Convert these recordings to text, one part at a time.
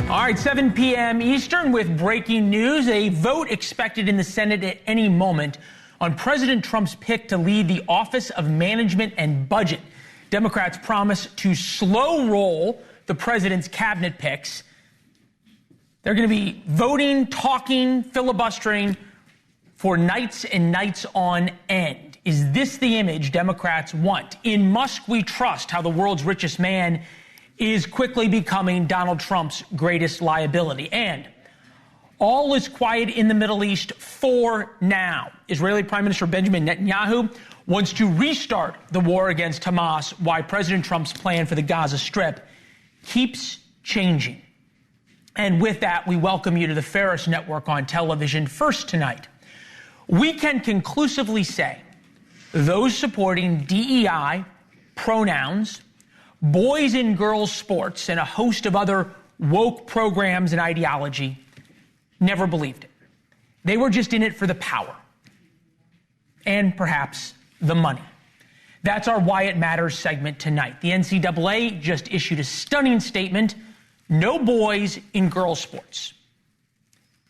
All right, 7 p.m. Eastern with breaking news. A vote expected in the Senate at any moment on President Trump's pick to lead the Office of Management and Budget. Democrats promise to slow roll the president's cabinet picks. They're going to be voting, talking, filibustering for nights and nights on end. Is this the image Democrats want? In Musk we trust, how the world's richest man is quickly becoming Donald Trump's greatest liability. And all is quiet in the Middle East for now. Israeli Prime Minister Benjamin Netanyahu wants to restart the war against Hamas, while President Trump's plan for the Gaza Strip keeps changing. And with that, we welcome you to the Ferris Network on television. First tonight, we can conclusively say those supporting DEI, pronouns, boys and girls sports, and a host of other woke programs and ideology never believed it. They were just in it for the power and perhaps the money. That's our Why It Matters segment tonight. The NCAA just issued a stunning statement: no boys in girls sports.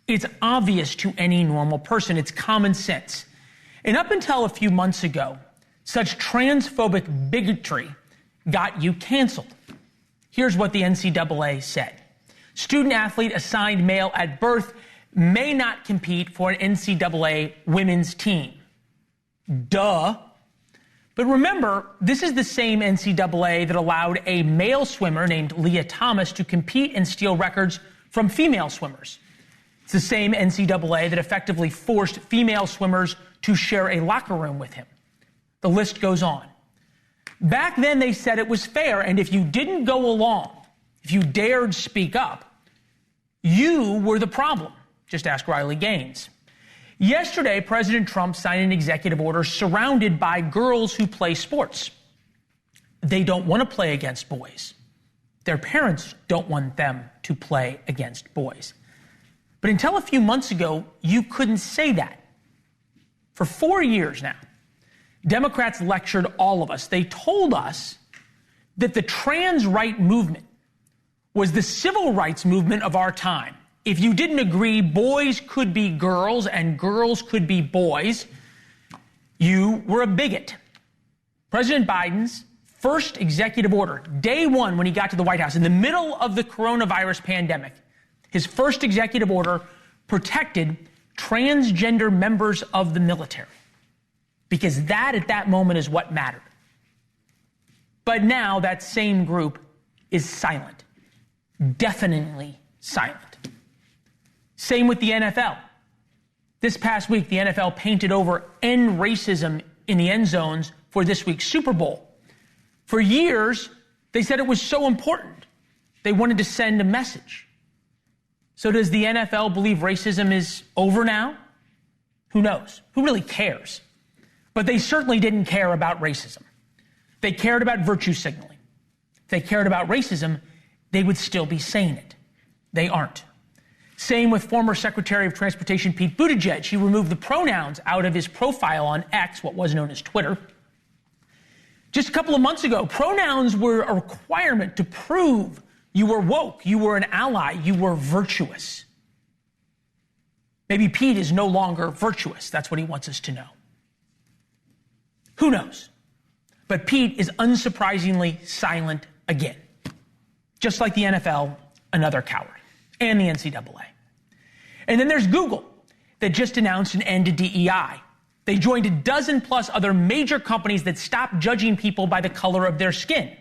It's obvious to any normal person. It's common sense. And up until a few months ago, such transphobic bigotry got you canceled. Here's what the NCAA said. Student athlete assigned male at birth may not compete for an NCAA women's team. Duh. But remember, this is the same NCAA that allowed a male swimmer named Leah Thomas to compete and steal records from female swimmers. It's the same NCAA that effectively forced female swimmers to share a locker room with him. The list goes on. Back then, they said it was fair, and if you didn't go along, if you dared speak up, you were the problem. Just ask Riley Gaines. Yesterday, President Trump signed an executive order surrounded by girls who play sports. They don't want to play against boys. Their parents don't want them to play against boys. But until a few months ago, you couldn't say that. For 4 years now, Democrats lectured all of us. They told us that the trans right movement was the civil rights movement of our time. If you didn't agree boys could be girls and girls could be boys, you were a bigot. President Biden's first executive order, day one when he got to the White House, in the middle of the coronavirus pandemic, his first executive order protected transgender members of the military. Because that, at that moment, is what mattered. But now that same group is silent, deafeningly silent. Same with the NFL. This past week, the NFL painted over "End Racism" in the end zones for this week's Super Bowl. For years, they said it was so important. They wanted to send a message. So does the NFL believe racism is over now? Who knows? Who really cares? But they certainly didn't care about racism. They cared about virtue signaling. If they cared about racism, they would still be saying it. They aren't. Same with former Secretary of Transportation Pete Buttigieg. He removed the pronouns out of his profile on X, what was known as Twitter. Just a couple of months ago, pronouns were a requirement to prove you were woke, you were an ally, you were virtuous. Maybe Pete is no longer virtuous. That's what he wants us to know. Who knows? But Pete is unsurprisingly silent again. Just like the NFL, another coward, and the NCAA. And then there's Google, that just announced an end to DEI. They joined a dozen plus other major companies that stopped judging people by the color of their skin.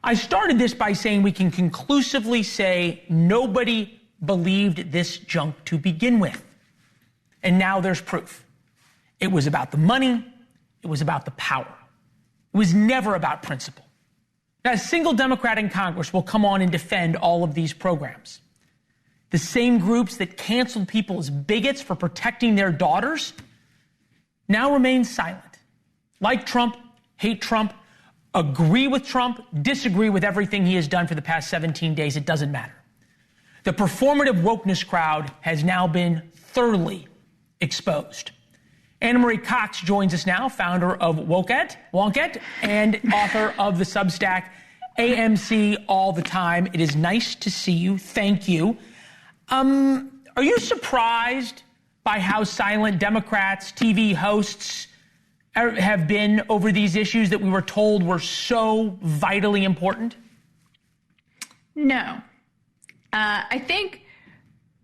I started this by saying we can conclusively say nobody believed this junk to begin with. And now there's proof. It was about the money. It was about the power. It was never about principle. Not a single Democrat in Congress will come on and defend all of these programs. The same groups that canceled people as bigots for protecting their daughters now remain silent. Like Trump, hate Trump, agree with Trump, disagree with everything he has done for the past 17 days. It doesn't matter. The performative wokeness crowd has now been thoroughly exposed. Anna Marie Cox joins us now, founder of Wonkette, and author of the Substack AMC all the time. It is nice to see you. Thank you. Are you surprised by how silent Democrats, TV hosts have been over these issues that we were told were so vitally important? No. I think,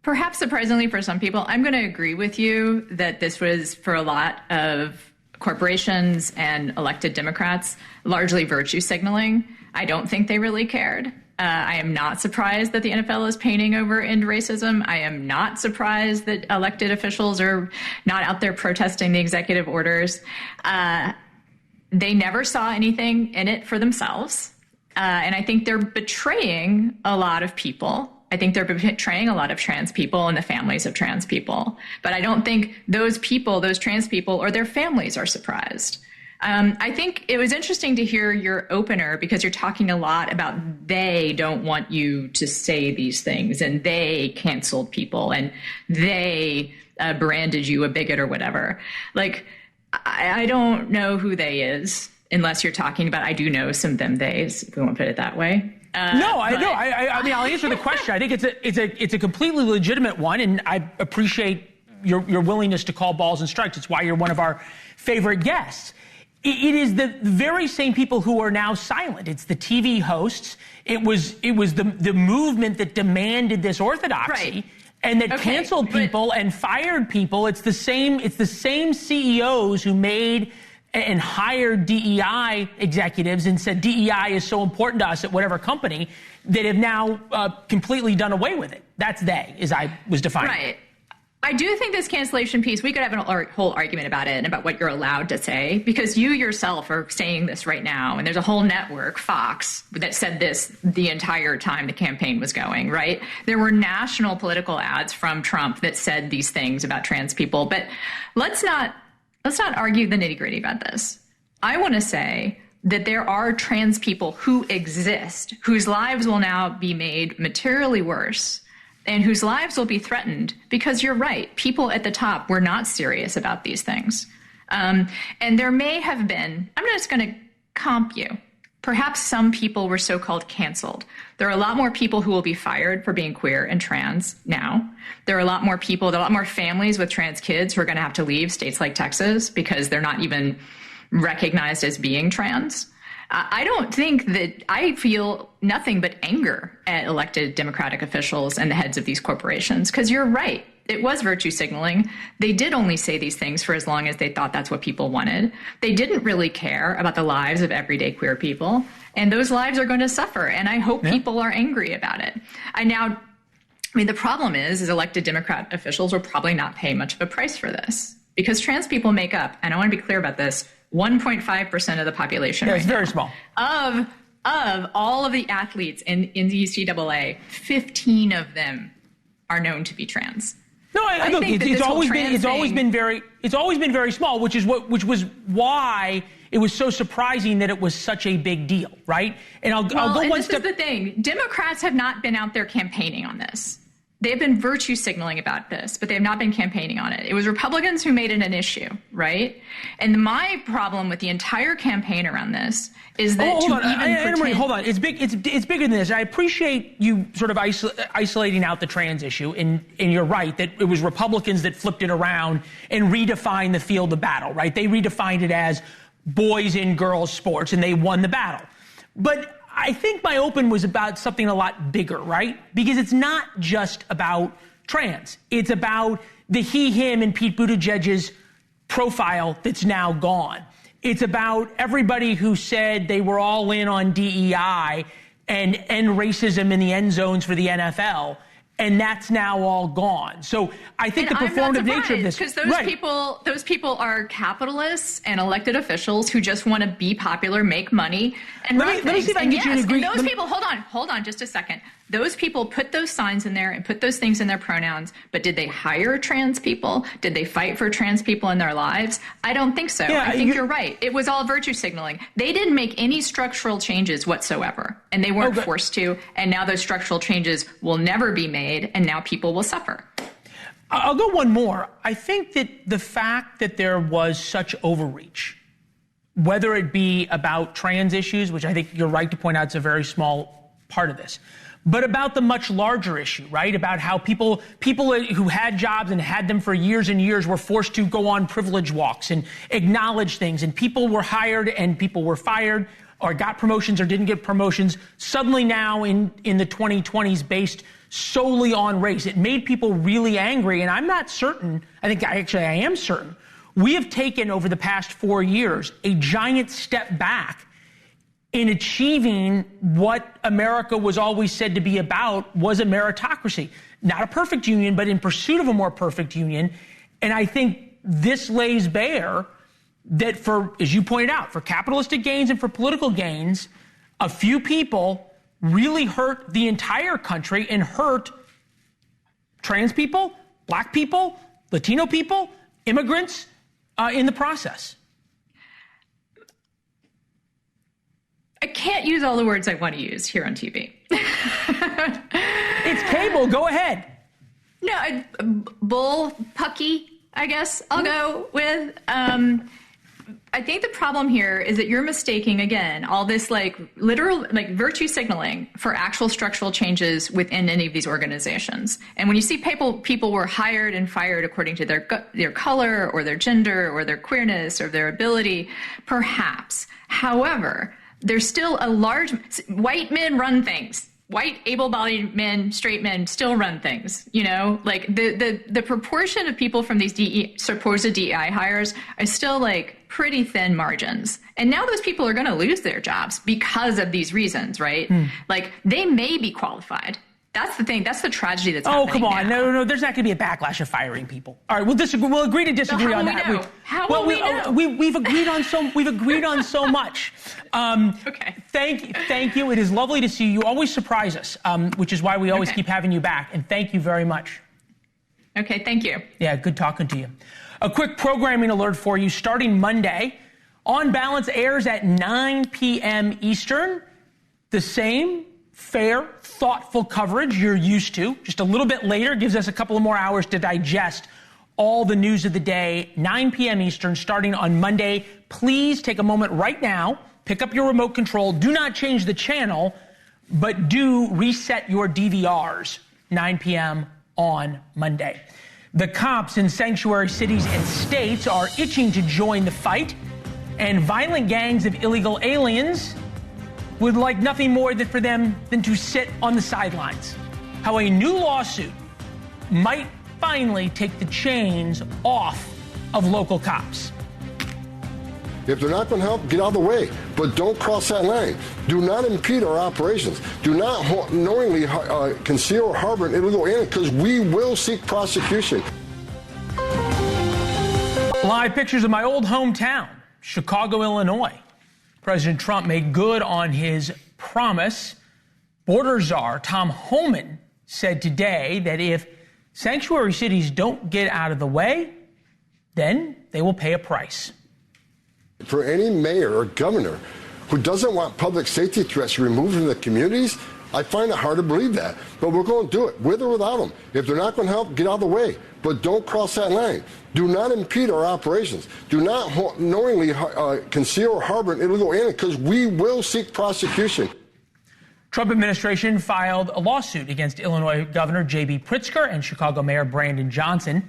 perhaps surprisingly for some people, I'm going to agree with you that this was, for a lot of corporations and elected Democrats, largely virtue signaling. I don't think they really cared. I am not surprised that the NFL is painting over end racism. I am not surprised that elected officials are not out there protesting the executive orders. They never saw anything in it for themselves. And I think they're betraying a lot of people. I think they're betraying a lot of trans people and the families of trans people. But I don't think those people, those trans people or their families are surprised. I think it was interesting to hear your opener because you're talking a lot about they don't want you to say these things and they canceled people and they branded you a bigot or whatever. Like, I don't know who they is unless you're talking about, I do know some them theys, if we want to put it that way. I mean, I'll answer the question. I think it's a completely legitimate one, and I appreciate your willingness to call balls and strikes. It's why you're one of our favorite guests. It is the very same people who are now silent. It's the TV hosts. It was the movement that demanded this orthodoxy, right, and that canceled people and fired people. It's the same CEOs who made and hired DEI executives and said DEI is so important to us at whatever company that have now completely done away with it. That's they, as I was defining. Right. I do think this cancellation piece, we could have a whole argument about it and about what you're allowed to say, because you yourself are saying this right now. And there's a whole network, Fox, that said this the entire time the campaign was going, right? There were national political ads from Trump that said these things about trans people. But let's not argue the nitty gritty about this. I want to say that there are trans people who exist, whose lives will now be made materially worse, and whose lives will be threatened because you're right. People at the top were not serious about these things. And there may have been, I'm just going to comp you. Perhaps some people were so-called canceled. There are a lot more people who will be fired for being queer and trans now. There are a lot more families with trans kids who are going to have to leave states like Texas because they're not even recognized as being trans. I don't think that I feel nothing but anger at elected Democratic officials and the heads of these corporations, because you're right. It was virtue signaling. They did only say these things for as long as they thought that's what people wanted. They didn't really care about the lives of everyday queer people, and those lives are going to suffer. And I hope people are angry about it. The problem is elected Democrat officials will probably not pay much of a price for this, because trans people make up, and I want to be clear about this, 1.5% of the population. It's very small. Of all of the athletes in the NCAA, 15 of them are known to be trans. No, look, it's always been very small, which was why it was so surprising that it was such a big deal, right? And I'll go one step. This is the thing: Democrats have not been out there campaigning on this. They have been virtue signaling about this, but they have not been campaigning on it. It was Republicans who made it an issue, right? And my problem with the entire campaign around this is that hold on. It's bigger than this. I appreciate you sort of isolating out the trans issue, and you're right that it was Republicans that flipped it around and redefined the field of battle, right? They redefined it as boys and girls sports, and they won the battle. But I think my open was about something a lot bigger, right? Because it's not just about trans. It's about the he, him, and Pete Buttigieg's profile that's now gone. It's about everybody who said they were all in on DEI and end racism in the end zones for the NFL. And that's now all gone. So I think the performative nature of this, because those people are capitalists and elected officials who just want to be popular, make money, and run things. Let me see if I can get you to agree. And those people, hold on just a second. Those people put those signs in there and put those things in their pronouns, but did they hire trans people? Did they fight for trans people in their lives? I don't think so. I think you're right. It was all virtue signaling. They didn't make any structural changes whatsoever, and they weren't forced to, and now those structural changes will never be made, and now people will suffer. I'll go one more. I think that the fact that there was such overreach whether it be about trans issues, which I think you're right to point out is a very small part of this, but about the much larger issue, right? About how people who had jobs and had them for years and years were forced to go on privilege walks and acknowledge things, and people were hired and people were fired or got promotions or didn't get promotions, suddenly now in the 2020s based solely on race. It made people really angry, and I'm not certain, I am certain, we have taken over the past 4 years a giant step back in achieving what America was always said to be about, was a meritocracy. Not a perfect union, but in pursuit of a more perfect union. And I think this lays bare that for, as you pointed out, for capitalistic gains and for political gains, a few people really hurt the entire country and hurt trans people, black people, Latino people, immigrants in the process. I can't use all the words I want to use here on TV. It's cable. Go ahead. No, bullpucky, I guess I'll go with. I think the problem here is that you're mistaking, again, all this literal virtue signaling for actual structural changes within any of these organizations. And when you see people were hired and fired according to their color or their gender or their queerness or their ability, perhaps. However, there's still a large white men run things. White, able-bodied men, straight men still run things. You know, the proportion of people from these supposed DEI hires is still pretty thin margins. And now those people are going to lose their jobs because of these reasons, right? They may be qualified. That's the thing. That's the tragedy that's happening. Oh, come on. Now. No. There's not going to be a backlash of firing people. All right, we'll agree to disagree on that. How will we know? We've agreed on so much. Okay. Thank you. It is lovely to see you. You always surprise us, which is why we always keep having you back. And thank you very much. Okay, thank you. Yeah, good talking to you. A quick programming alert for you. Starting Monday, On Balance airs at 9 p.m. Eastern. The same fair, thoughtful coverage you're used to. Just a little bit later, gives us a couple of more hours to digest all the news of the day. 9 p.m. Eastern, starting on Monday. Please take a moment right now, pick up your remote control. Do not change the channel, but do reset your DVRs. 9 p.m. on Monday. The cops in sanctuary cities and states are itching to join the fight, and violent gangs of illegal aliens would like nothing more for them than to sit on the sidelines. How a new lawsuit might finally take the chains off of local cops. If they're not going to help, get out of the way. But don't cross that line. Do not impede our operations. Do not knowingly conceal or harbor an illegal alien, because we will seek prosecution. Live pictures of my old hometown, Chicago, Illinois. President Trump made good on his promise. Border czar Tom Homan said today that if sanctuary cities don't get out of the way, then they will pay a price. For any mayor or governor who doesn't want public safety threats removed from the communities, I find it hard to believe that. But we're going to do it, with or without them. If they're not going to help, get out of the way. But don't cross that line. Do not impede our operations. Do not knowingly conceal or harbor an illegal alien, because we will seek prosecution. Trump administration filed a lawsuit against Illinois Governor J.B. Pritzker and Chicago Mayor Brandon Johnson.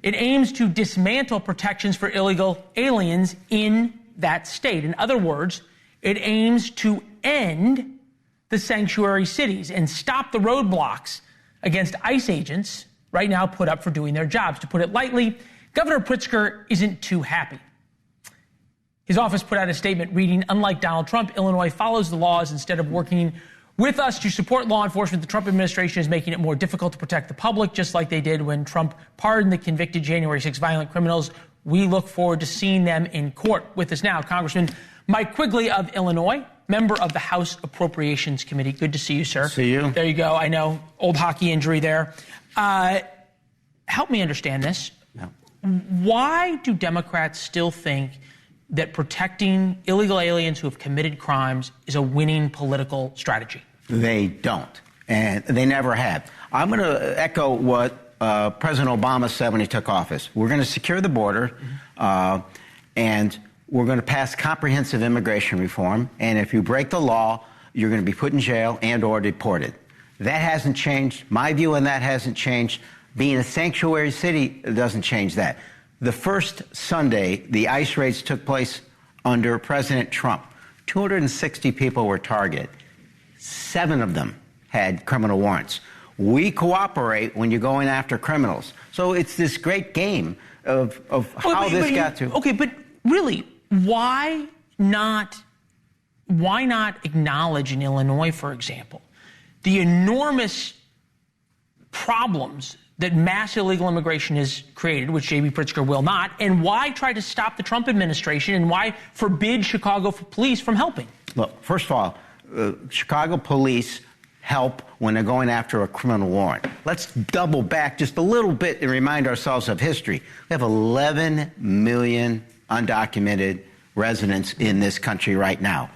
It aims to dismantle protections for illegal aliens in that state. In other words, it aims to end the sanctuary cities and stop the roadblocks against ICE agents right now put up for doing their jobs. To put it lightly, Governor Pritzker isn't too happy. His office put out a statement reading, "Unlike Donald Trump, Illinois follows the laws instead of working with us to support law enforcement. The Trump administration is making it more difficult to protect the public, just like they did when Trump pardoned the convicted January 6 violent criminals. We look forward to seeing them in court." With us now, Congressman Mike Quigley of Illinois, member of the House Appropriations Committee. Good to see you, sir. See you. There you go. I know, old hockey injury there. Help me understand this. No. Why do Democrats still think that protecting illegal aliens who have committed crimes is a winning political strategy? They don't, and they never have. I'm going to echo what President Obama said when he took office. We're going to secure the border, and we're going to pass comprehensive immigration reform, and if you break the law, you're going to be put in jail and or deported. That hasn't changed. My view on that hasn't changed. Being a sanctuary city doesn't change that. The first Sunday, the ICE raids took place under President Trump. 260 people were targeted. 7 of them had criminal warrants. We cooperate when you're going after criminals. So it's this great game of how this got to. Okay, but really, why not acknowledge in Illinois, for example, the enormous problems that mass illegal immigration has created, which J.B. Pritzker will not, and why try to stop the Trump administration and why forbid Chicago police from helping? Look, first of all, Chicago police help when they're going after a criminal warrant. Let's double back just a little bit and remind ourselves of history. We have 11 million undocumented residents in this country right now.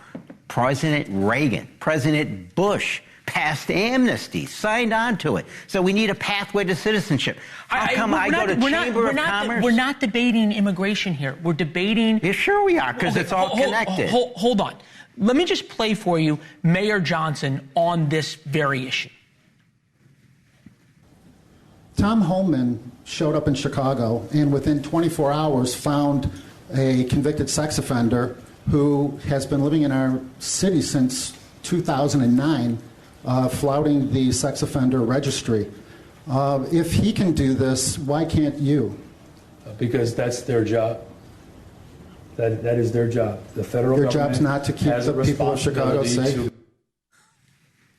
President Reagan, President Bush passed amnesty, signed on to it. So we need a pathway to citizenship. How come I go to Chamber of Commerce? We're not debating immigration here. We're debating... Yeah, sure we are, because it's all connected. Hold on. Let me just play for you Mayor Johnson on this very issue. Tom Holman showed up in Chicago and within 24 hours found a convicted sex offender who has been living in our city since 2009, flouting the sex offender registry. If he can do this, why can't you? Because that's their job. That is their job. The federal government job's not to keep the people of Chicago safe.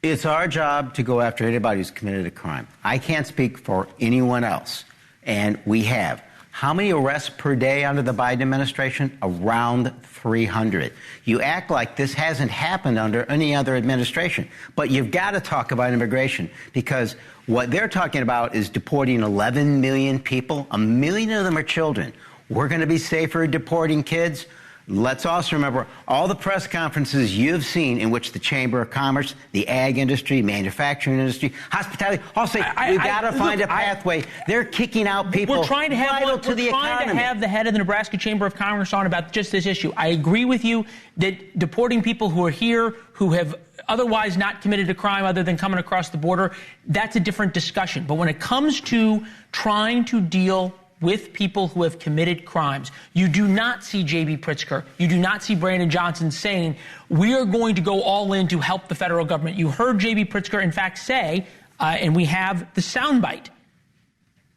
It's our job to go after anybody who's committed a crime. I can't speak for anyone else, and we have. How many arrests per day under the Biden administration? Around 300. You act like this hasn't happened under any other administration, but you've got to talk about immigration, because what they're talking about is deporting 11 million people. 1 million of them are children. We're going to be safer deporting kids. Let's also remember all the press conferences you've seen in which the Chamber of Commerce, the ag industry, manufacturing industry, hospitality, all say we've got to find a pathway. They're kicking out people. We're trying to have the head of the Nebraska Chamber of Commerce on about just this issue. I agree with you that deporting people who are here, who have otherwise not committed a crime other than coming across the border, that's a different discussion. But when it comes to trying to deal with people who have committed crimes, you do not see J.B. Pritzker, you do not see Brandon Johnson saying, we are going to go all in to help the federal government. You heard J.B. Pritzker, in fact, say, and we have the soundbite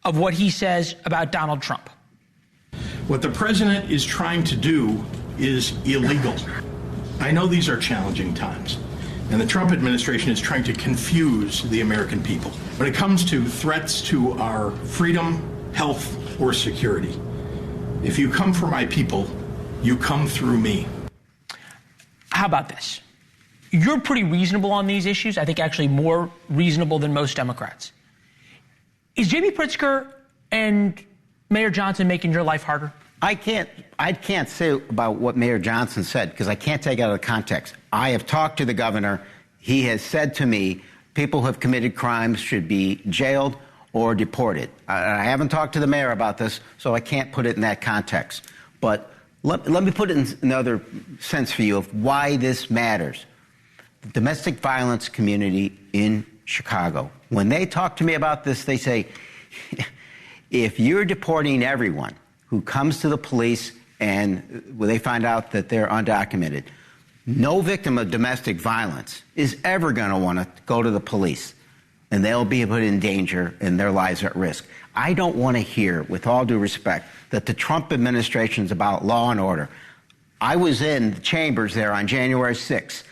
of what he says about Donald Trump. What the president is trying to do is illegal. I know these are challenging times, and the Trump administration is trying to confuse the American people. When it comes to threats to our freedom, health, or security, if you come for my people, you come through me. How about this? You're pretty reasonable on these issues. I think actually more reasonable than most Democrats. Is J.B. Pritzker and Mayor Johnson making your life harder? I can't say about what Mayor Johnson said because I can't take it out of context. I have talked to the governor. He has said to me people who have committed crimes should be jailed or deported. I haven't talked to the mayor about this, so I can't put it in that context. But let me put it in another sense for you of why this matters. The domestic violence community in Chicago, when they talk to me about this, they say, if you're deporting everyone who comes to the police and when they find out that they're undocumented, no victim of domestic violence is ever going to want to go to the police, and they'll be put in danger and their lives are at risk. I don't want to hear, with all due respect, that the Trump administration is about law and order. I was in the chambers there on January 6th,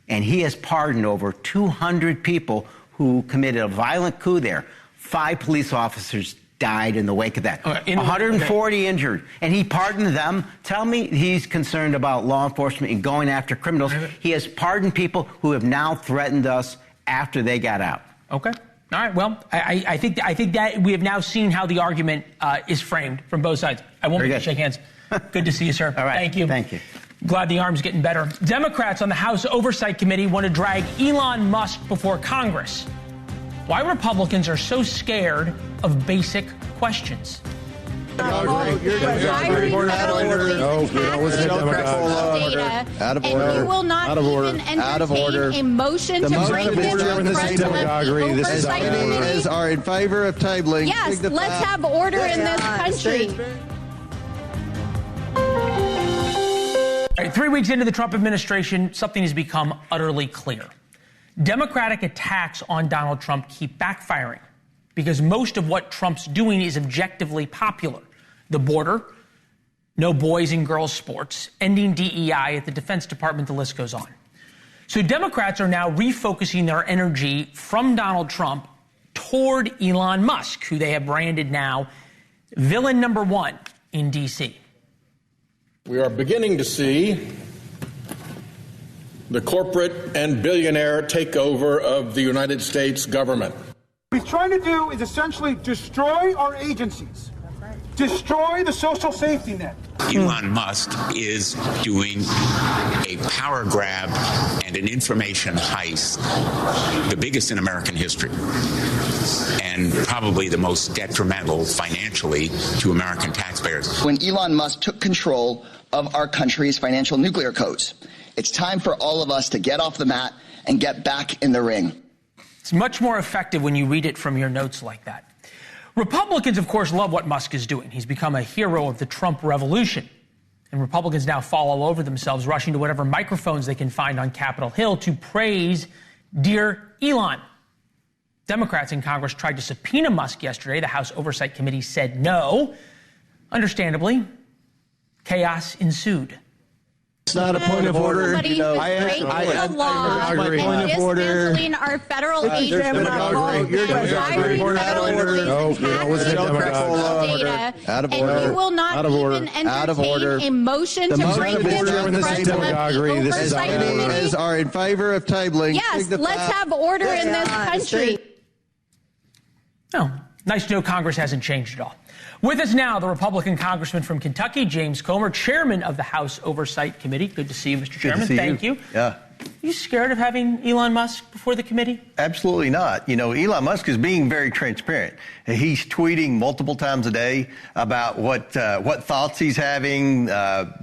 and he has pardoned over 200 people who committed a violent coup there. 5 police officers died in the wake of that. 140 injured. And he pardoned them. Tell me he's concerned about law enforcement and going after criminals. He has pardoned people who have now threatened us after they got out. Okay. All right. Well, I think that we have now seen how the argument is framed from both sides. I won't make you shake hands. Good to see you, sir. All right. Thank you. Thank you. Glad the arm's getting better. Democrats on the House Oversight Committee want to drag Elon Musk before Congress. Why Republicans are so scared of basic questions. Out of order. And you will not even entertain a motion to bring this to the president. As many as are in favor of tabling. Yes, let's have order in this country. All right, 3 weeks into the Trump administration, something has become utterly clear. Democratic attacks on Donald Trump keep backfiring because most of what Trump's doing is objectively popular. The border, no boys and girls sports, ending DEI at the Defense Department, the list goes on. So Democrats are now refocusing their energy from Donald Trump toward Elon Musk, who they have branded now villain number one in D.C. We are beginning to see the corporate and billionaire takeover of the United States government. What he's trying to do is essentially destroy our agencies, destroy the social safety net. Elon Musk is doing a power grab and an information heist, the biggest in American history, and probably the most detrimental financially to American taxpayers. When Elon Musk took control of our country's financial nuclear codes, it's time for all of us to get off the mat and get back in the ring. It's much more effective when you read it from your notes like that. Republicans, of course, love what Musk is doing. He's become a hero of the Trump revolution. And Republicans now fall all over themselves, rushing to whatever microphones they can find on Capitol Hill to praise dear Elon. Democrats in Congress tried to subpoena Musk yesterday. The House Oversight Committee said no. Understandably, chaos ensued. It's not a point of order. I agree. Point of order. Dismantling our federal agents. Out of order. And you will not even entertain a motion to bring this to the president. As many as are in favor of tabling. Yes, let's have order in this country. Oh, nice to know Congress hasn't changed at all. With us now, the Republican congressman from Kentucky, James Comer, chairman of the House Oversight Committee. Good to see you, Mr. Chairman. Thank you. Yeah. Are you scared of having Elon Musk before the committee? Absolutely not. You know, Elon Musk is being very transparent. He's tweeting multiple times a day about what thoughts he's having,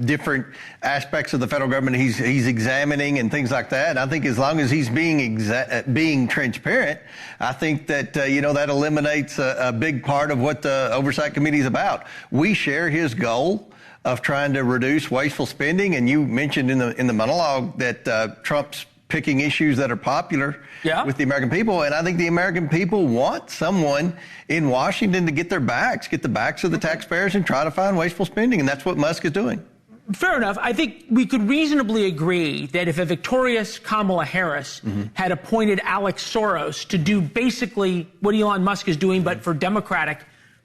different aspects of the federal government he's examining and things like that. And I think as long as he's being transparent, I think that, that eliminates a big part of what the Oversight Committee is about. We share his goal of trying to reduce wasteful spending. And you mentioned in the monologue that Trump's picking issues that are popular with the American people. And I think the American people want someone in Washington to get the backs of the taxpayers and try to find wasteful spending. And that's what Musk is doing. Fair enough. I think we could reasonably agree that if a victorious Kamala Harris had appointed Alex Soros to do basically what Elon Musk is doing, but for Democratic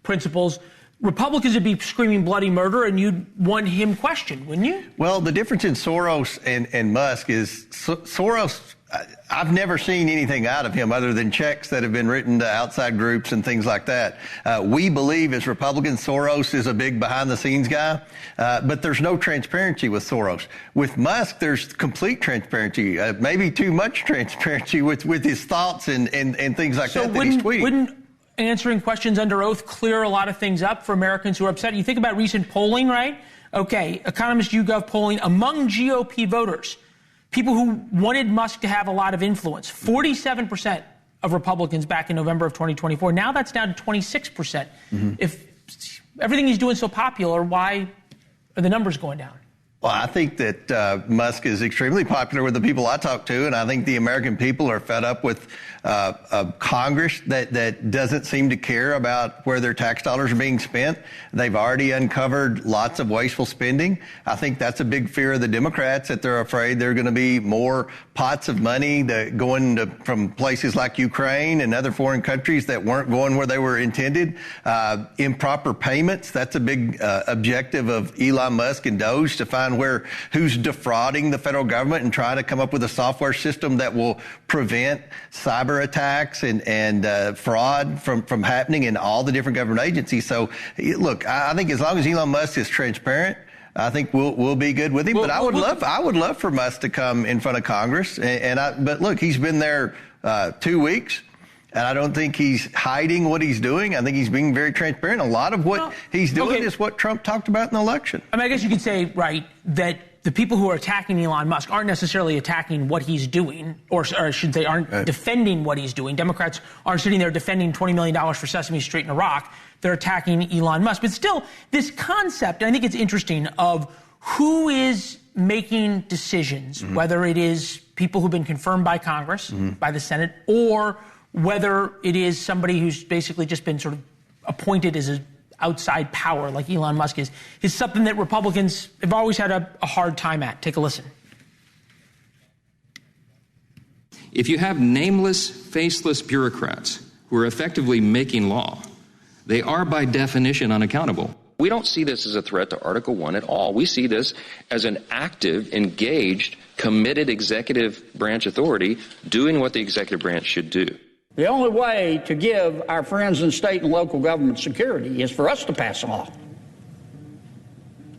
principles, Republicans would be screaming bloody murder, and you'd want him questioned, wouldn't you? Well, the difference in Soros and Musk is Soros, I've never seen anything out of him other than checks that have been written to outside groups and things like that. We believe as Republicans, Soros is a big behind-the-scenes guy, but there's no transparency with Soros. With Musk, there's complete transparency, maybe too much transparency with his thoughts and things like that he's tweeting. Wouldn't answering questions under oath clear a lot of things up for Americans who are upset? You think about recent polling, right? Okay, Economist YouGov polling among GOP voters, people who wanted Musk to have a lot of influence, 47% of Republicans back in November of 2024. Now that's down to 26%. If everything he's doing is so popular, why are the numbers going down? Well, I think that Musk is extremely popular with the people I talk to, and I think the American people are fed up with a Congress that doesn't seem to care about where their tax dollars are being spent. They've already uncovered lots of wasteful spending. I think that's a big fear of the Democrats, that they're afraid there are going to be more pots of money that going from places like Ukraine and other foreign countries that weren't going where they were intended. Improper payments, that's a big objective of Elon Musk and Doge, to find who's defrauding the federal government and trying to come up with a software system that will prevent cyber attacks and fraud from happening in all the different government agencies. So, look, I think as long as Elon Musk is transparent, I think we'll be good with him. But I would love for Musk to come in front of Congress. But look, he's been there 2 weeks. And I don't think he's hiding what he's doing. I think he's being very transparent. A lot of what he's doing is what Trump talked about in the election. I mean, I guess you could say, right, that the people who are attacking Elon Musk aren't necessarily attacking what he's doing, or I should say aren't defending what he's doing. Democrats aren't sitting there defending $20 million for Sesame Street in Iraq. They're attacking Elon Musk. But still, this concept, and I think it's interesting, of who is making decisions, whether it is people who've been confirmed by Congress, by the Senate, or whether it is somebody who's basically just been sort of appointed as an outside power like Elon Musk is something that Republicans have always had a hard time at. Take a listen. If you have nameless, faceless bureaucrats who are effectively making law, they are by definition unaccountable. We don't see this as a threat to Article 1 at all. We see this as an active, engaged, committed executive branch authority doing what the executive branch should do. The only way to give our friends in state and local government security is for us to pass a law,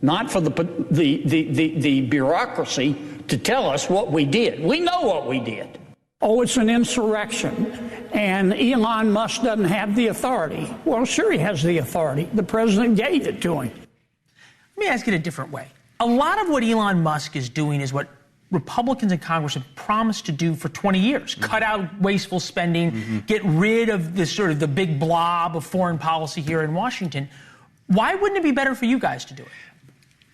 not for the bureaucracy to tell us what we did. We know what we did. Oh, it's an insurrection, and Elon Musk doesn't have the authority. Well, sure he has the authority. The president gave it to him. Let me ask it a different way. A lot of what Elon Musk is doing is what Republicans in Congress have promised to do for 20 years. Cut out wasteful spending, get rid of this sort of the big blob of foreign policy here in Washington. Why wouldn't it be better for you guys to do it?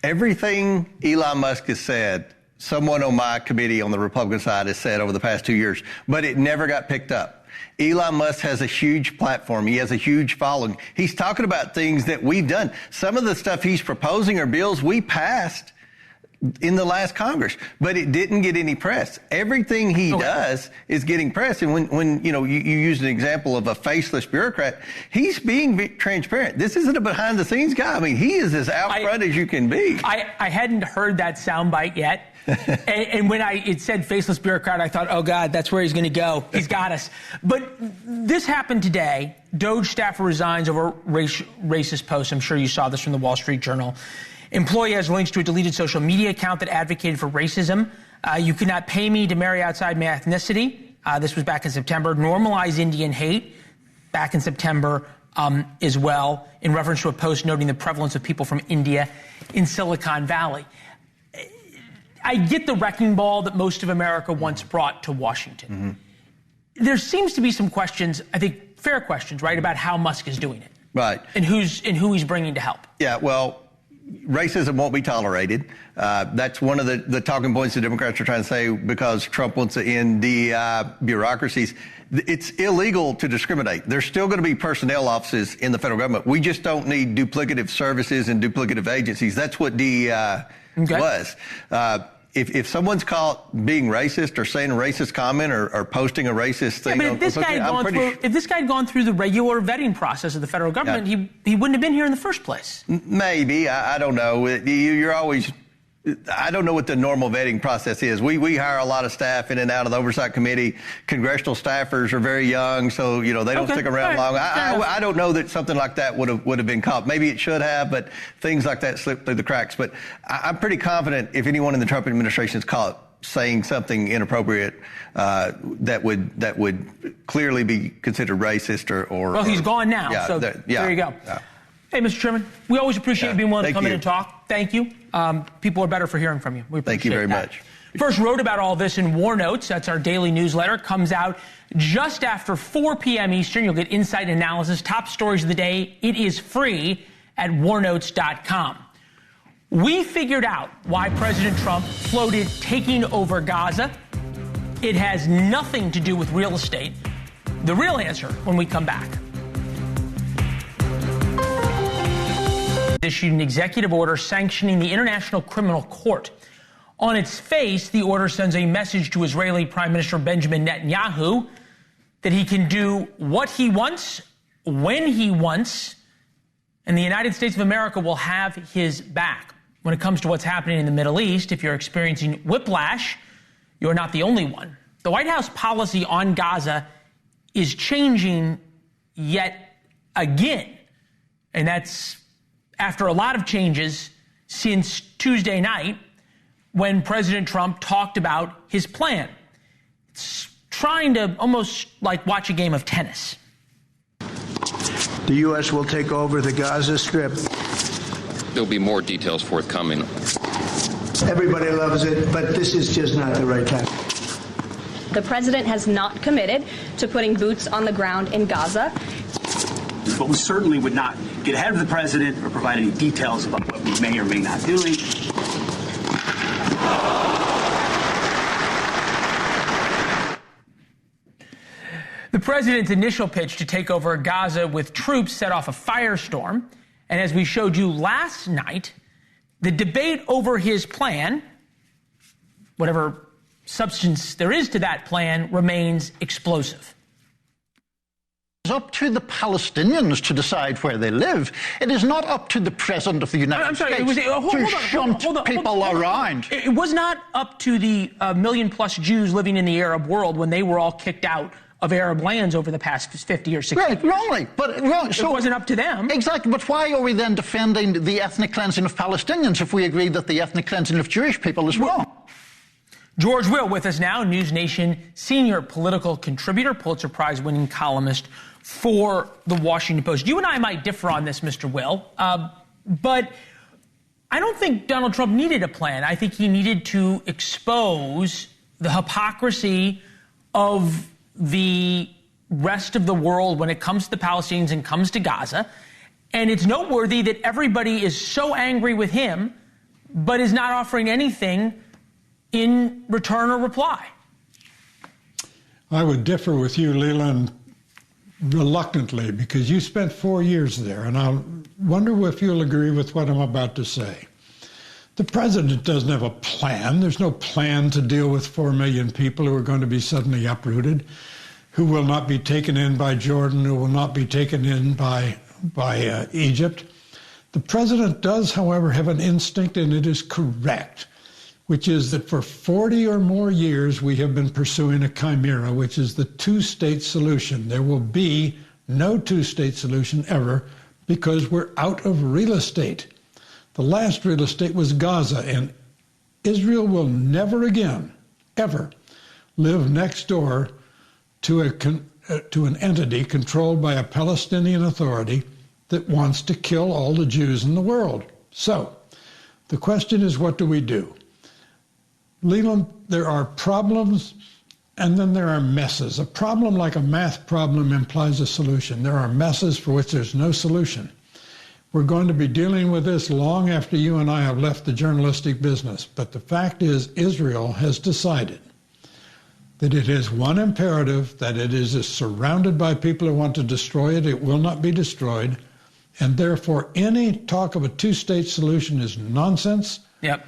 Everything Elon Musk has said, someone on my committee on the Republican side has said over the past 2 years, but it never got picked up. Elon Musk has a huge platform. He has a huge following. He's talking about things that we've done. Some of the stuff he's proposing are bills we passed in the last Congress, but it didn't get any press. Everything he does is getting press. And when you use an example of a faceless bureaucrat, he's being transparent. This isn't a behind the scenes guy. I mean, he is as out front as you can be. I hadn't heard that soundbite yet. and when it said faceless bureaucrat, I thought, oh, God, that's where he's going to go. He's got us. But this happened today. Doge staffer resigns over racist posts. I'm sure you saw this from the Wall Street Journal. Employee has links to a deleted social media account that advocated for racism. You could not pay me to marry outside my ethnicity. This was back in September. Normalize Indian hate, back in September as well, in reference to a post noting the prevalence of people from India in Silicon Valley. I get the wrecking ball that most of America once brought to Washington. There seems to be some questions, I think fair questions, right, about how Musk is doing it. Right. And who he's bringing to help. Yeah, well, racism won't be tolerated. That's one of the talking points the Democrats are trying to say because Trump wants to end DEI bureaucracies. It's illegal to discriminate. There's still going to be personnel offices in the federal government. We just don't need duplicative services and duplicative agencies. That's what DEI was. If someone's caught being racist or saying a racist comment or posting a racist thing, but if this guy had gone through the regular vetting process of the federal government, he wouldn't have been here in the first place. Maybe. I don't know. You're always. I don't know what the normal vetting process is. We hire a lot of staff in and out of the Oversight Committee. Congressional staffers are very young, so they don't stick around long. I don't know that something like that would have been caught. Maybe it should have, but things like that slip through the cracks. But I'm pretty confident if anyone in the Trump administration is caught saying something inappropriate that would clearly be considered racist or well, he's gone now. So there you go. Yeah. Hey, Mr. Chairman, we always appreciate you being willing to come in and talk. Thank you. People are better for hearing from you. We appreciate Thank you very much. First wrote about all this in War Notes. That's our daily newsletter. It comes out just after 4 p.m. Eastern. You'll get insight and analysis, top stories of the day. It is free at warnotes.com. We figured out why President Trump floated taking over Gaza. It has nothing to do with real estate. The real answer when we come back. Issued an executive order sanctioning the International Criminal Court. On its face, the order sends a message to Israeli Prime Minister Benjamin Netanyahu that he can do what he wants, when he wants, and the United States of America will have his back. When it comes to what's happening in the Middle East, if you're experiencing whiplash, you're not the only one. The White House policy on Gaza is changing yet again, and that's after a lot of changes since Tuesday night when President Trump talked about his plan. It's trying to almost like watch a game of tennis. The U.S. will take over the Gaza Strip. There'll be more details forthcoming. Everybody loves it, but this is just not the right time. The president has not committed to putting boots on the ground in Gaza. But we certainly would not get ahead of the president or provide any details about what we may or may not be doing. The president's initial pitch to take over Gaza with troops set off a firestorm. And as we showed you last night, the debate over his plan, whatever substance there is to that plan, remains explosive. It's up to the Palestinians to decide where they live. It is not up to the President of the United States to shunt people around. It was not up to the million-plus Jews living in the Arab world when they were all kicked out of Arab lands over the past 50 or 60 years. Right, wrong. So it wasn't up to them. Exactly, but why are we then defending the ethnic cleansing of Palestinians if we agree that the ethnic cleansing of Jewish people is wrong? George Will with us now, NewsNation senior political contributor, Pulitzer Prize-winning columnist for The Washington Post. You and I might differ on this, Mr. Will, but I don't think Donald Trump needed a plan. I think he needed to expose the hypocrisy of the rest of the world when it comes to the Palestinians and comes to Gaza. And it's noteworthy that everybody is so angry with him, but is not offering anything in return or reply. I would differ with you, Leland, reluctantly, because you spent 4 years there, and I wonder if you'll agree with what I'm about to say. The president doesn't have a plan. There's no plan to deal with 4 million people who are going to be suddenly uprooted, who will not be taken in by Jordan, who will not be taken in by Egypt. The president does, however, have an instinct, and it is correct, which is that for 40 or more years we have been pursuing a chimera, which is the two-state solution. There will be no two-state solution ever because we're out of real estate. The last real estate was Gaza, and Israel will never again, ever, live next door to an entity controlled by a Palestinian authority that wants to kill all the Jews in the world. So the question is, what do we do? Leland, there are problems and then there are messes. A problem like a math problem implies a solution. There are messes for which there's no solution. We're going to be dealing with this long after you and I have left the journalistic business. But the fact is, Israel has decided that it has one imperative, that it is surrounded by people who want to destroy it. It will not be destroyed. And therefore, any talk of a two-state solution is nonsense. Yep.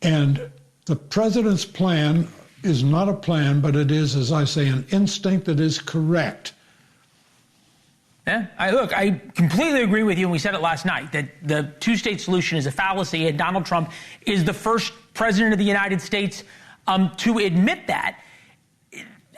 And the president's plan is not a plan, but it is, as I say, an instinct that is correct. Yeah, I completely agree with you, and we said it last night, that the two-state solution is a fallacy, and Donald Trump is the first president of the United States to admit that.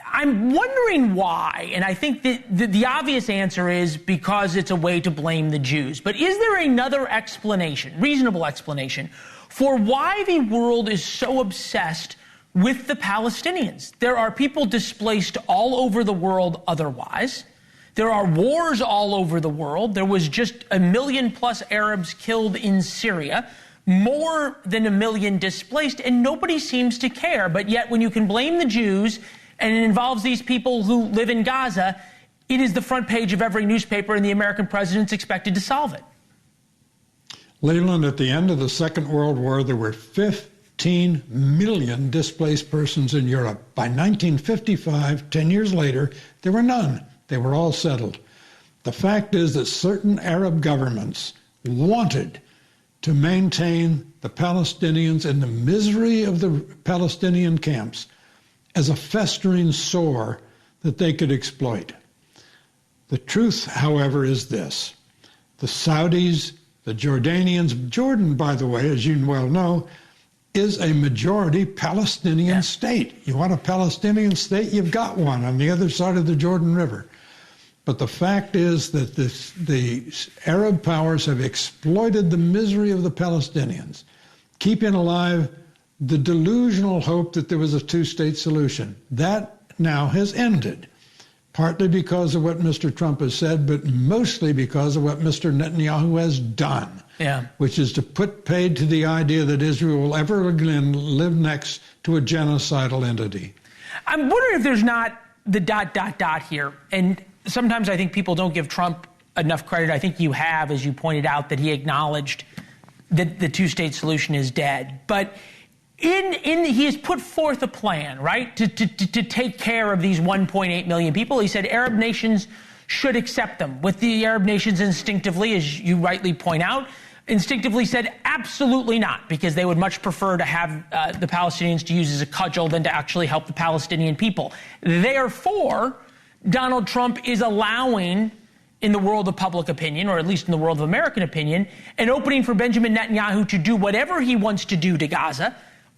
I'm wondering why, and I think that the obvious answer is because it's a way to blame the Jews. But is there another explanation, reasonable explanation, for why the world is so obsessed with the Palestinians? There are people displaced all over the world otherwise. There are wars all over the world. There was just 1 million plus Arabs killed in Syria, more than 1 million displaced, and nobody seems to care. But yet when you can blame the Jews and it involves these people who live in Gaza, it is the front page of every newspaper, and the American president's expected to solve it. Leland, at the end of the Second World War, there were 15 million displaced persons in Europe. By 1955, 10 years later, there were none. They were all settled. The fact is that certain Arab governments wanted to maintain the Palestinians in the misery of the Palestinian camps as a festering sore that they could exploit. The truth, however, is this. The Saudis, the Jordanians, Jordan, by the way, as you well know, is a majority Palestinian state. You want a Palestinian state? You've got one on the other side of the Jordan River. But the fact is that the Arab powers have exploited the misery of the Palestinians, keeping alive the delusional hope that there was a two-state solution. That now has ended, partly because of what Mr. Trump has said, but mostly because of what Mr. Netanyahu has done, which is to put paid to the idea that Israel will ever again live next to a genocidal entity. I'm wondering if there's not the ... here. And sometimes I think people don't give Trump enough credit. I think you have, as you pointed out, that he acknowledged that the two-state solution is dead. But he has put forth a plan, right, to take care of these 1.8 million people. He said Arab nations should accept them, with the Arab nations instinctively, as you rightly point out, instinctively said absolutely not, because they would much prefer to have the Palestinians to use as a cudgel than to actually help the Palestinian people. Therefore, Donald Trump is allowing, in the world of public opinion, or at least in the world of American opinion, an opening for Benjamin Netanyahu to do whatever he wants to do to Gaza,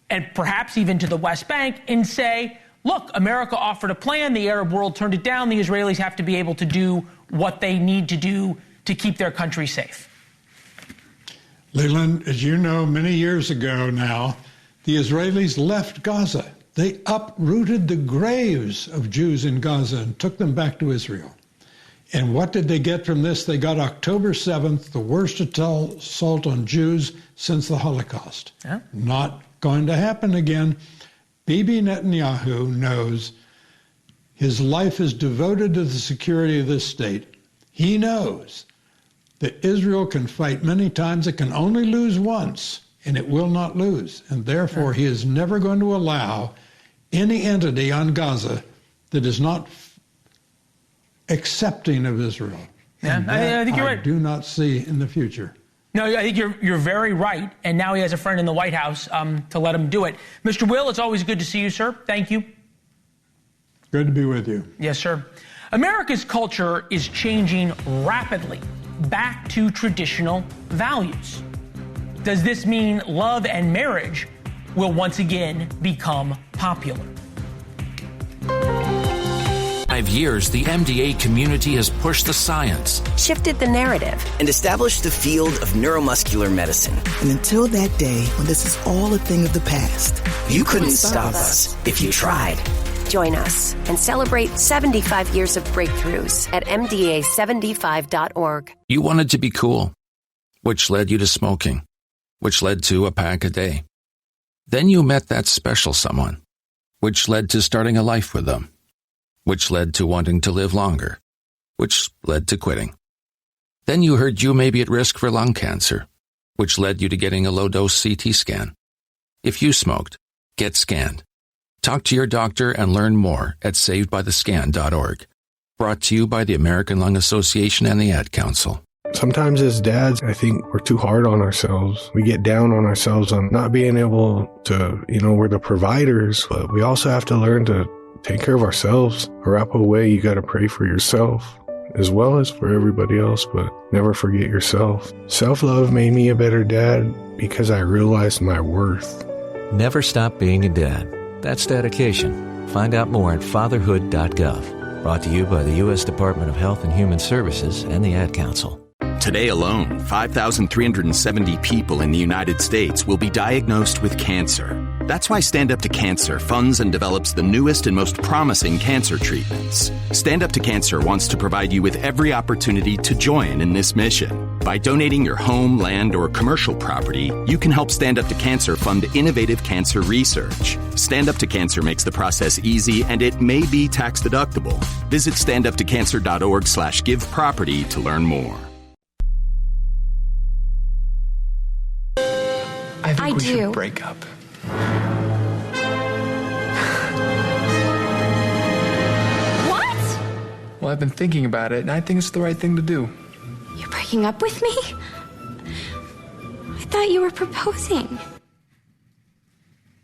and perhaps even to the West Bank, and say, look, America offered a plan, the Arab world turned it down, the Israelis have to be able to do what they need to do to keep their country safe. Leland, as you know, many years ago now, the Israelis left Gaza. They uprooted the graves of Jews in Gaza and took them back to Israel. And what did they get from this? They got October 7th, the worst assault on Jews since the Holocaust. Yeah. Not going to happen again. Bibi Netanyahu knows his life is devoted to the security of this state. He knows that Israel can fight many times. It can only lose once, and it will not lose. And therefore, he is never going to allow any entity on Gaza that is not accepting of Israel. Yeah, I think you're right. I do not see in the future. No, I think you're very right, and now he has a friend in the White House to let him do it. Mr. Will, it's always good to see you, sir. Thank you. Good to be with you. Yes, sir. America's culture is changing rapidly back to traditional values. Does this mean love and marriage will once again become popular? 5 years, the MDA community has pushed the science, shifted the narrative, and established the field of neuromuscular medicine. And until that day when this is all a thing of the past, you couldn't stop us if you tried. Join us and celebrate 75 years of breakthroughs at MDA75.org. You wanted to be cool, which led you to smoking, which led to a pack a day. Then you met that special someone, which led to starting a life with them, which led to wanting to live longer, which led to quitting. Then you heard you may be at risk for lung cancer, which led you to getting a low-dose CT scan. If you smoked, get scanned. Talk to your doctor and learn more at savedbythescan.org. Brought to you by the American Lung Association and the Ad Council. Sometimes as dads, I think we're too hard on ourselves. We get down on ourselves on not being able to, we're the providers, but we also have to learn to take care of ourselves. Arapaho way, you got to pray for yourself as well as for everybody else, but never forget yourself. Self-love made me a better dad because I realized my worth. Never stop being a dad. That's dedication. Find out more at fatherhood.gov. Brought to you by the U.S. Department of Health and Human Services and the Ad Council. Today alone, 5,370 people in the United States will be diagnosed with cancer. That's why Stand Up to Cancer funds and develops the newest and most promising cancer treatments. Stand Up to Cancer wants to provide you with every opportunity to join in this mission. By donating your home, land, or commercial property, you can help Stand Up to Cancer fund innovative cancer research. Stand Up to Cancer makes the process easy, and it may be tax deductible. Visit standuptocancer.org/giveproperty to learn more. I think we should break up. What? Well, I've been thinking about it, and I think it's the right thing to do. You're breaking up with me? I thought you were proposing.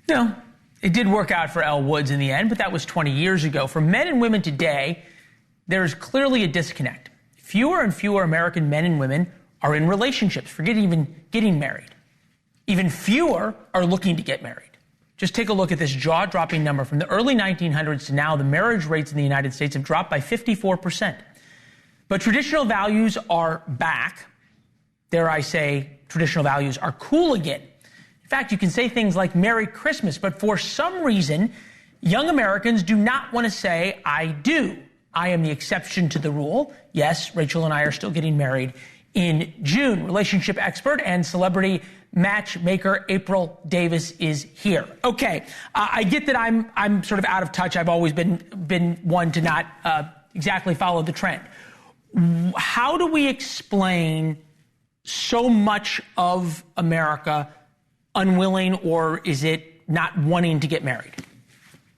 No, it did work out for Elle Woods in the end, but that was 20 years ago. For men and women today, there is clearly a disconnect. Fewer and fewer American men and women are in relationships, forget even getting married. Even fewer are looking to get married. Just take a look at this jaw-dropping number. From the early 1900s to now, the marriage rates in the United States have dropped by 54%. But traditional values are back. Dare I say, traditional values are cool again. In fact, you can say things like Merry Christmas, but for some reason, young Americans do not want to say, I do. I am the exception to the rule. Yes, Rachel and I are still getting married in June. Relationship expert and celebrity matchmaker April Davis is here. Okay, I get that I'm sort of out of touch. I've always been one to not exactly follow the trend. How do we explain so much of America unwilling, or is it not wanting to get married?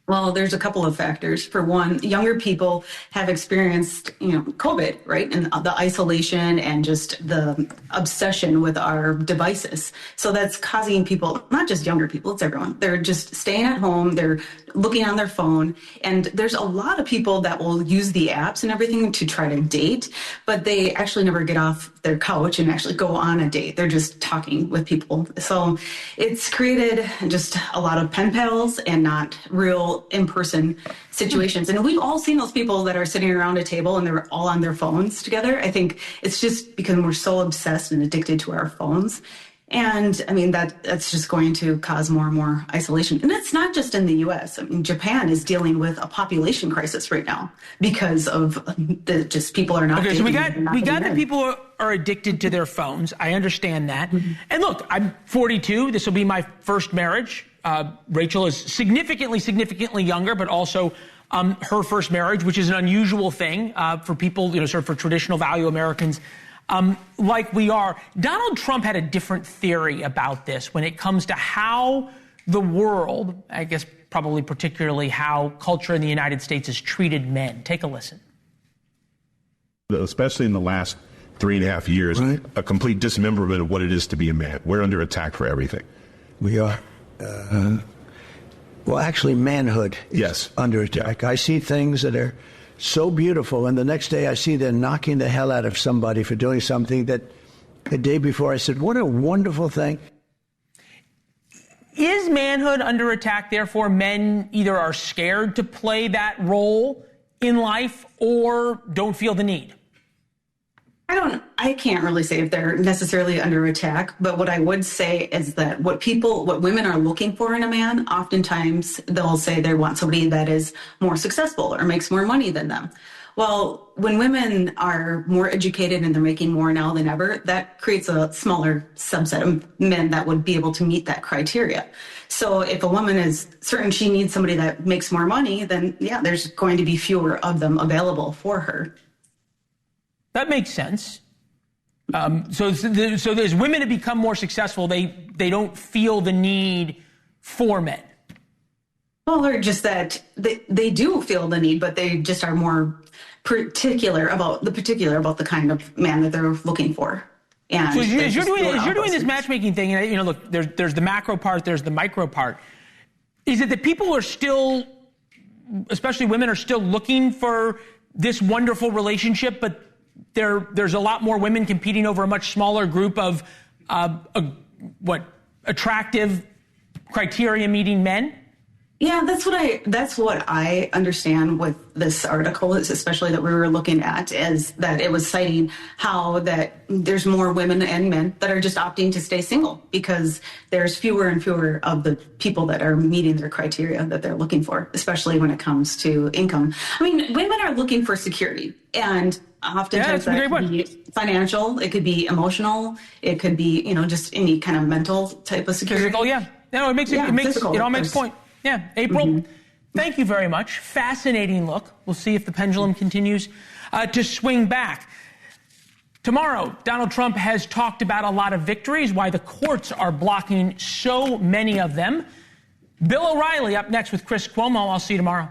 Well, there's a couple of factors. For one, younger people have experienced, COVID, right? And the isolation and just the obsession with our devices. So that's causing people, not just younger people, it's everyone. They're just staying at home. They're looking on their phone. And there's a lot of people that will use the apps and everything to try to date, but they actually never get off their couch and actually go on a date. They're just talking with people. So it's created just a lot of pen pals and not real in-person situations. And we've all seen those people that are sitting around a table and they're all on their phones together. I think it's just because we're so obsessed and addicted to our phones. And I mean, that's just going to cause more and more isolation. And it's not just in the U.S. I mean, Japan is dealing with a population crisis right now because of just people are not. Okay, so we got that people are addicted to their phones. I understand that. Mm-hmm. And look, I'm 42. This will be my first marriage. Rachel is significantly younger, but also her first marriage, which is an unusual thing for people, sort of for traditional value Americans like we are. Donald Trump had a different theory about this when it comes to how the world, I guess probably particularly how culture in the United States has treated men. Take a listen. Especially in the last 3.5 years, right? A complete dismemberment of what it is to be a man. We're under attack for everything. We are. Well, actually, manhood is under attack. I see things that are so beautiful, and the next day I see them knocking the hell out of somebody for doing something that the day before I said, what a wonderful thing. Is manhood under attack? Therefore, men either are scared to play that in life or don't feel the need? I can't really say if they're necessarily under attack, but what I would say is that what women are looking for in a man, oftentimes they'll say they want somebody that is more successful or makes more money than them. Well, when women are more educated and they're making more now than ever, that creates a smaller subset of men that would be able to meet that criteria. So if a woman is certain she needs somebody that makes more money, then yeah, there's going to be fewer of them available for her. That makes sense. So as women have become more successful, they don't feel the need for men. Well, or just that they do feel the need, but they just are more particular about the kind of man that they're looking for. And so as you're doing this matchmaking thing, and look, there's the macro part, there's the micro part. Is it that people are still, especially women, are still looking for this wonderful relationship, but there's a lot more women competing over a much smaller group of attractive criteria meeting men? Yeah, that's what I understand with this article, especially that we were looking at, is that it was citing how that there's more women and men that are just opting to stay single because there's fewer and fewer of the people that are meeting their criteria that they're looking for, especially when it comes to income. I mean, women are looking for security, and oftentimes that could be financial, it could be emotional, it could be, just any kind of mental type of security. Physical, yeah. No, it all makes point. Yeah, April, thank you very much. Fascinating look. We'll see if the pendulum continues to swing back. Tomorrow, Donald Trump has talked about a lot of victories, why the courts are blocking so many of them. Bill O'Reilly up next with Chris Cuomo. I'll see you tomorrow.